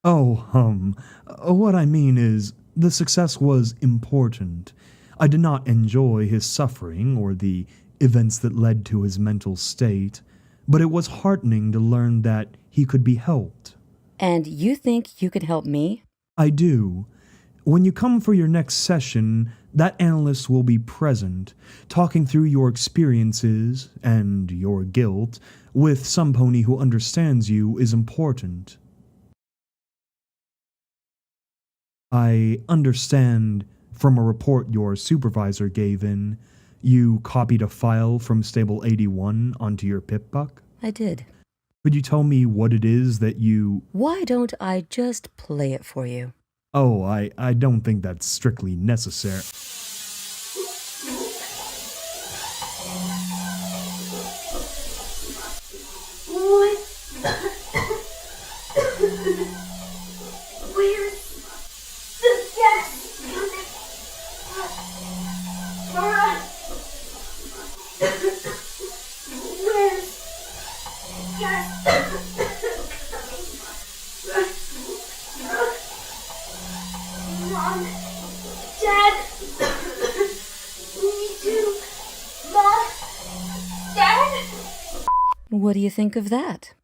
Oh, what I mean is, the success was important. I did not enjoy his suffering or the events that led to his mental state, but it was heartening to learn that he could be helped. And you think you can help me? I do. When you come for your next session, that analyst will be present, talking through your experiences and your guilt with some pony who understands you is important. I understand from a report your supervisor gave in, you copied a file from Stable 81 onto your pip-buck? I did. Could you tell me what it is that you... Why don't I just play it for you? Oh, I don't think that's strictly necessary. What? Where's the gas coming for us? Where's gas Mom, Dad, me too. Mom, Dad. What do you think of that?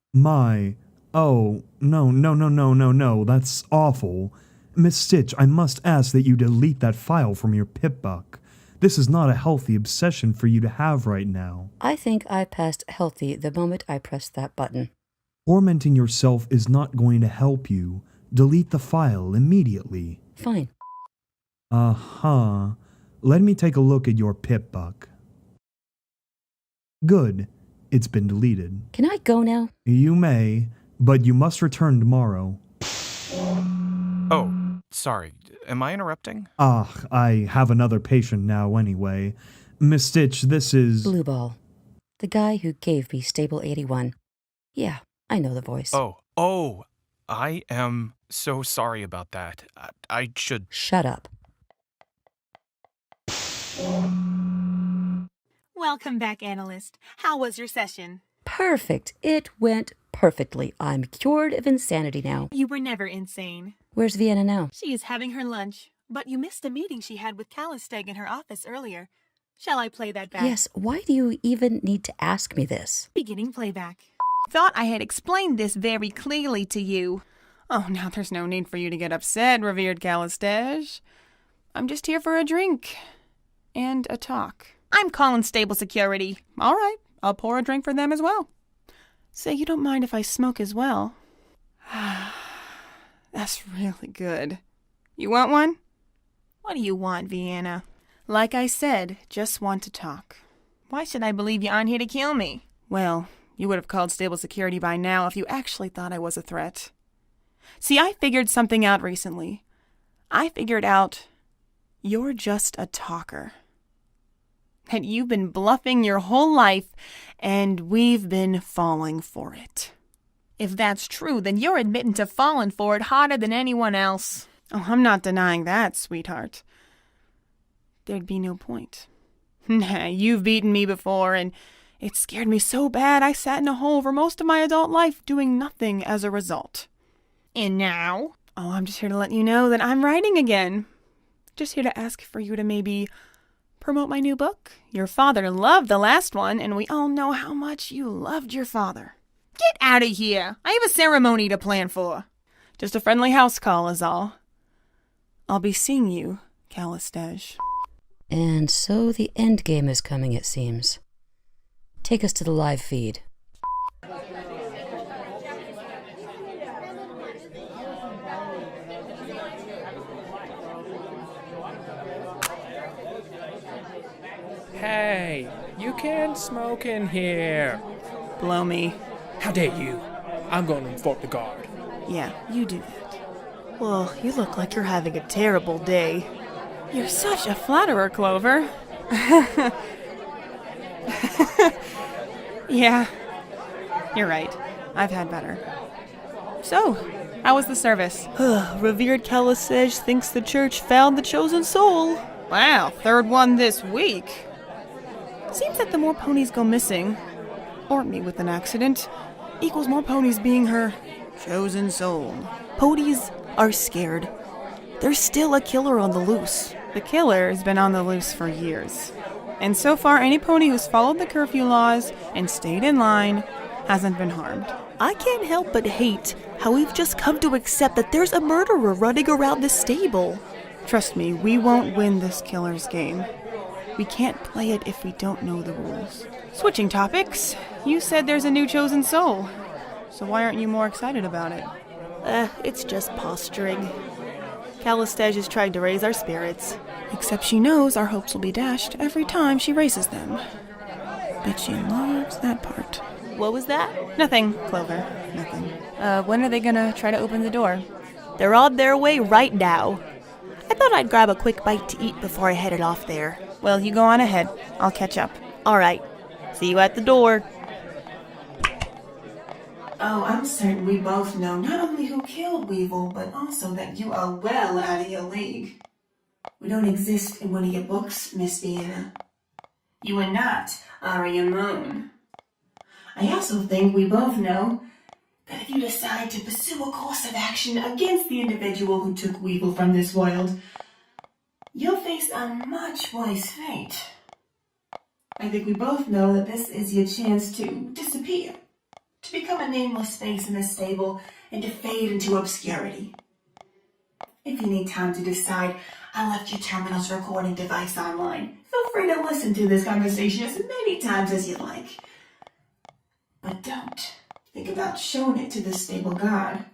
Oh, no, that's awful. Miss Stitch, I must ask that you delete that file from your pip-buck. This is not a healthy obsession for you to have right now. I think I passed healthy the moment I pressed that button. Tormenting yourself is not going to help you. Delete the file immediately. Fine. Uh-huh. Let me take a look at your pip-buck. Good. It's been deleted. Can I go now? You may, but you must return tomorrow. Oh, sorry. Am I interrupting? I have another patient now anyway. Miss Stitch, this is... Blue Ball. The guy who gave me Stable 81. Yeah, I know the voice. Oh, I am so sorry about that. I should... Shut up. Welcome back, analyst. How was your session? Perfect. It went perfectly. I'm cured of insanity now. You were never insane. Where's Vienna now? She is having her lunch, but you missed a meeting she had with Callisteg in her office earlier. Shall I play that back? Yes, why do you even need to ask me this? Beginning playback. Thought I had explained this very clearly to you. Oh, now there's no need for you to get upset, revered Callisteg. I'm just here for a drink. And a talk. I'm calling Stable Security. All right, I'll pour a drink for them as well. Say, you don't mind if I smoke as well? That's really good. You want one? What do you want, Vienna? Like I said, just want to talk. Why should I believe you aren't here to kill me? Well, you would have called Stable Security by now if you actually thought I was a threat. See, I figured something out recently. I figured out you're just a talker. That you've been bluffing your whole life, and we've been falling for it. If that's true, then you're admitting to falling for it harder than anyone else. Oh, I'm not denying that, sweetheart. There'd be no point. Nah, you've beaten me before, and it scared me so bad I sat in a hole for most of my adult life doing nothing as a result. And now? Oh, I'm just here to let you know that I'm writing again. Just here to ask for you to maybe promote my new book. Your father loved the last one, and we all know how much you loved your father. Get out of here. I have a ceremony to plan for. Just a friendly house call is all. I'll be seeing you, Callisteg. And so the end game is coming, it seems. Take us to the live feed. Hey, you can't smoke in here. Blow me. How dare you? I'm going to inform the guard. Yeah, you do that. Well, you look like you're having a terrible day. You're such a flatterer, Clover. Yeah, you're right. I've had better. So, how was the service? Revered Callisteg thinks the church found the chosen soul. Wow, third one this week. Seems that the more ponies go missing, or meet with an accident, equals more ponies being her Chosen soul. Ponies are scared. There's still a killer on the loose. The killer has been on the loose for years. And so far, any pony who's followed the curfew laws and stayed in line hasn't been harmed. I can't help but hate how we've just come to accept that there's a murderer running around the stable. Trust me, we won't win this killer's game. We can't play it if we don't know the rules. Switching topics, you said there's a new chosen soul. So why aren't you more excited about it? It's just posturing. Calistege is trying to raise our spirits. Except she knows our hopes will be dashed every time she raises them. Bet she loves that part. What was that? Nothing, Clover. Nothing. When are they gonna try to open the door? They're on their way right now. I thought I'd grab a quick bite to eat before I headed off there. Well, you go on ahead. I'll catch up. All right. See you at the door. Oh, I'm certain we both know not only who killed Weevil, but also that you are well out of your league. We don't exist in one of your books, Miss Vienna. You are not Aria Moon. I also think we both know that if you decide to pursue a course of action against the individual who took Weevil from this world, you'll face a much worse fate. I think we both know that this is your chance to disappear, to become a nameless face in the stable, and to fade into obscurity. If you need time to decide, I left your terminal's recording device online. Feel free to listen to this conversation as many times as you like. But don't think about showing it to the stable guard.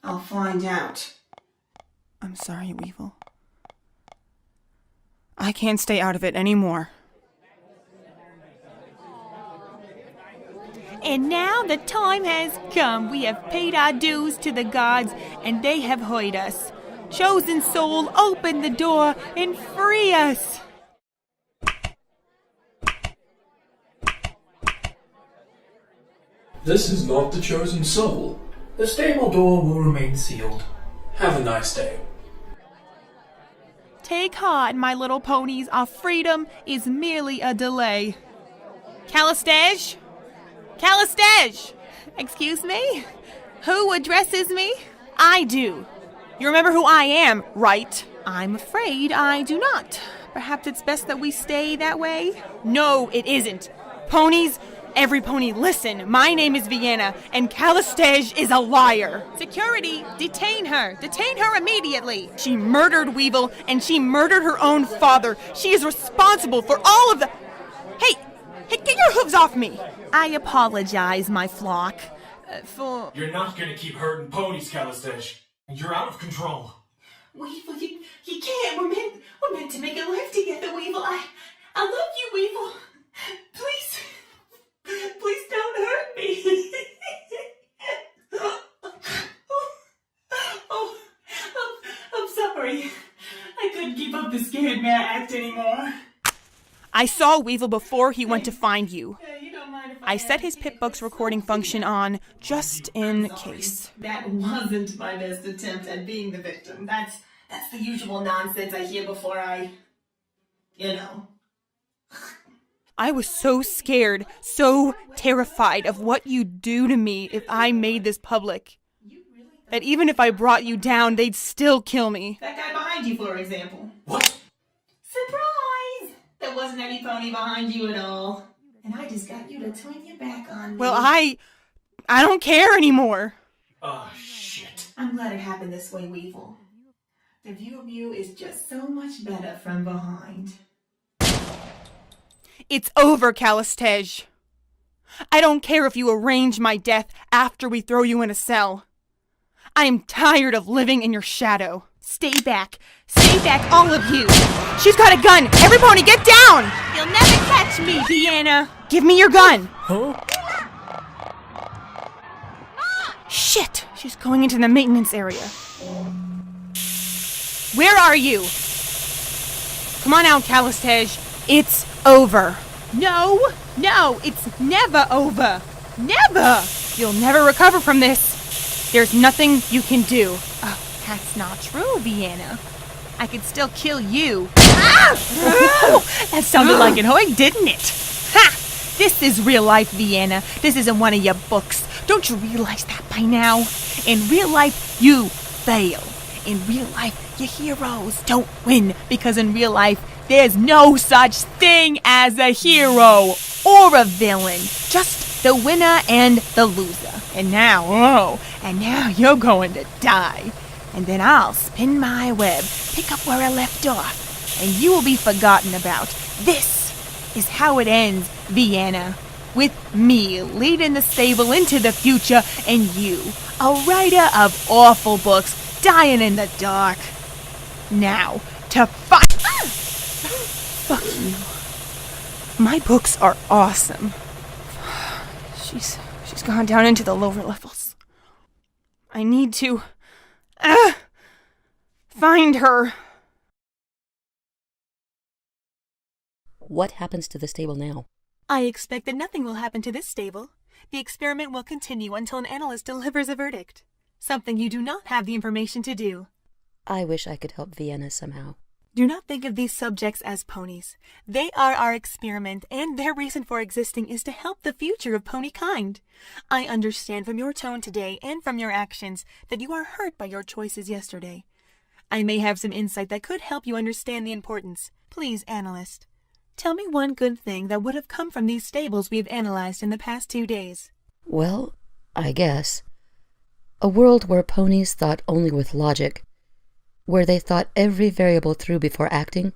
I'll find out. I'm sorry, Weevil. I can't stay out of it anymore. And now the time has come. We have paid our dues to the gods, and they have heard us. Chosen soul, open the door and free us. This is not the chosen soul. The stable door will remain sealed. Have a nice day. Take heart, my little ponies. Our freedom is merely a delay. Calistege? Calistege! Excuse me? Who addresses me? I do. You remember who I am, right? I'm afraid I do not. Perhaps it's best that we stay that way? No, it isn't. Ponies, every pony listen. My name is Vienna, and Calistege is a liar. Security, detain her. Detain her immediately. She murdered Weevil, and she murdered her own father. She is responsible for all of the... Hey, get your hooves off me. I apologize, my flock, for... You're not gonna keep hurting ponies, Calistege. You're out of control. Weevil, you can't. We're meant to make a life together, Weevil. I love you, Weevil. Please don't hurt me. I'm sorry. I couldn't keep up the scared mare act anymore. I saw Weevil before he went to find you. I set his Pitbook's recording function on just in case. That wasn't my best attempt at being the victim. That's the usual nonsense I hear before I, I was so scared, so terrified of what you'd do to me if I made this public. That even if I brought you down, they'd still kill me. That guy behind you, for example. What? Surprise! There wasn't any pony behind you at all. And I just got you to turn your back on me. Well, I don't care anymore. Oh, shit. I'm glad it happened this way, Weevil. The view of you is just so much better from behind. It's over, Calistege. I don't care if you arrange my death after we throw you in a cell. I am tired of living in your shadow. Stay back, all of you. She's got a gun. Every pony, get down. You'll never catch me, Vienna. Give me your gun. Huh? Shit, she's going into the maintenance area. Where are you? Come on out, Calistege. It's over. No, it's never over. Never. You'll never recover from this. There's nothing you can do. Oh, that's not true, Vienna. I could still kill you. Ah! That sounded like an hoik, didn't it? Ha! This is real life, Vienna. This isn't one of your books. Don't you realize that by now? In real life, you fail. In real life, your heroes don't win, because in real life, there's no such thing as a hero or a villain. Just the winner and the loser. And now you're going to die. And then I'll spin my web, pick up where I left off, and you will be forgotten about. This is how it ends, Vienna. With me leading the stable into the future, and you, a writer of awful books, dying in the dark. Now, to fight. Fuck you. My books are awesome. She's gone down into the lower levels. I need to find her. What happens to the stable now? I expect that nothing will happen to this stable. The experiment will continue until an analyst delivers a verdict. Something you do not have the information to do. I wish I could help Vienna somehow. Do not think of these subjects as ponies. They are our experiment, and their reason for existing is to help the future of pony kind. I understand from your tone today and from your actions that you are hurt by your choices yesterday. I may have some insight that could help you understand the importance. Please, analyst, tell me one good thing that would have come from these stables we have analyzed in the past 2 days. Well, I guess. A world where ponies thought only with logic, where they thought every variable through before acting,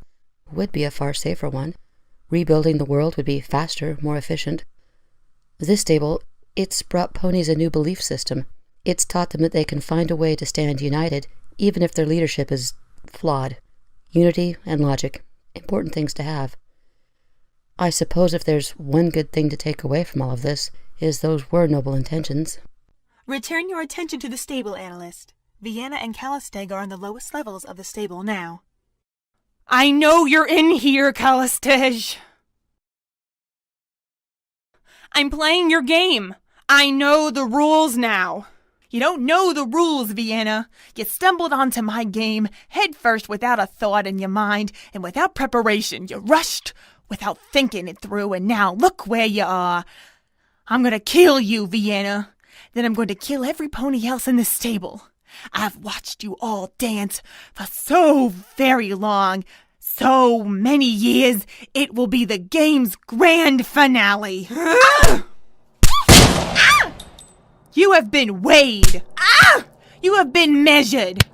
would be a far safer one. Rebuilding the world would be faster, more efficient. This stable, it's brought ponies a new belief system. It's taught them that they can find a way to stand united, even if their leadership is flawed. Unity and logic, important things to have. I suppose if there's one good thing to take away from all of this, is those were noble intentions. Return your attention to the stable, analyst. Vienna and Kalisteg are on the lowest levels of the stable now. I know you're in here, Kalistej. I'm playing your game. I know the rules now. You don't know the rules, Vienna. You stumbled onto my game headfirst without a thought in your mind and without preparation. You rushed without thinking it through, and now look where you are. I'm going to kill you, Vienna. Then I'm going to kill every pony else in the stable. I've watched you all dance for so very long, so many years. It will be the game's grand finale. You have been weighed. You have been measured.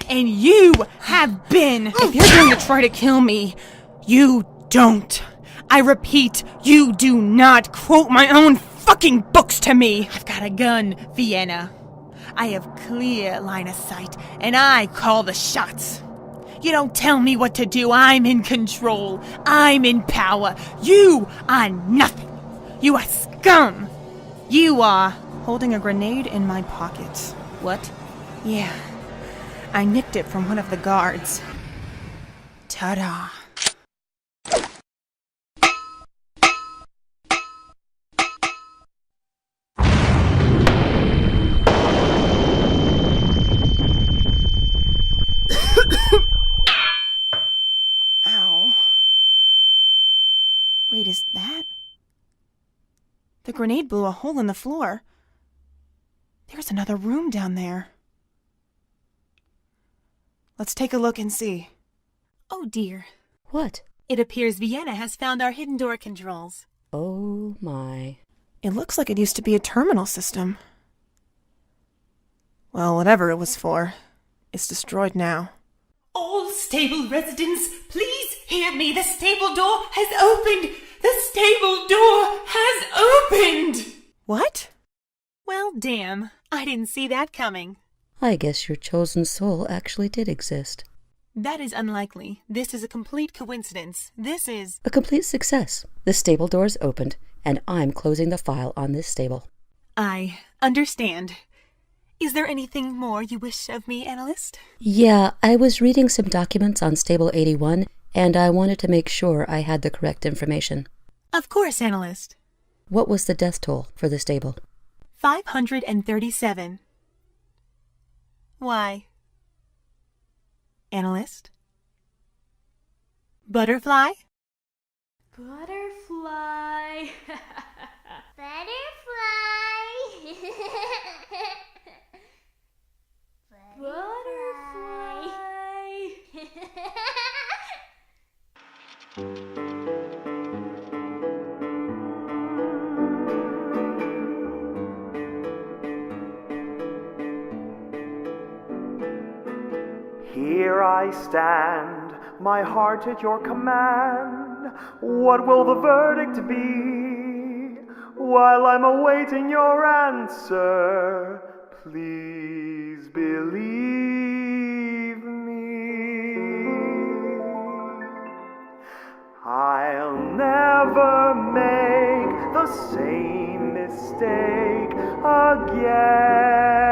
And you have been. If you're going to try to kill me, You don't. I repeat, you do not quote my own fucking books to me. I've got a gun, Vienna. I have clear line of sight, and I call the shots. You don't tell me what to do. I'm in control. I'm in power. You are nothing. You are scum. You are holding a grenade in my pocket. What? Yeah. I nicked it from one of the guards. Ta-da. Ow. Wait, is that? The grenade blew a hole in the floor. There's another room down there. Let's take a look and see. Oh dear. What? It appears Vienna has found our hidden door controls. Oh my. It looks like it used to be a terminal system. Well, whatever it was for, it's destroyed now. All stable residents, please hear me. The stable door has opened. The stable door has opened. What? Well, damn. I didn't see that coming. I guess your chosen soul actually did exist. That is unlikely. This is a complete coincidence. This is a complete success. The stable doors opened, and I'm closing the file on this stable. I understand. Is there anything more you wish of me, analyst? Yeah, I was reading some documents on Stable 81, and I wanted to make sure I had the correct information. Of course, analyst. What was the death toll for the stable? 537. Why? Analyst? Butterfly? Butterfly. Butterfly. Here I stand, my heart at your command. What will the verdict be? While I'm awaiting your answer, please believe me. I'll never make the same mistake again.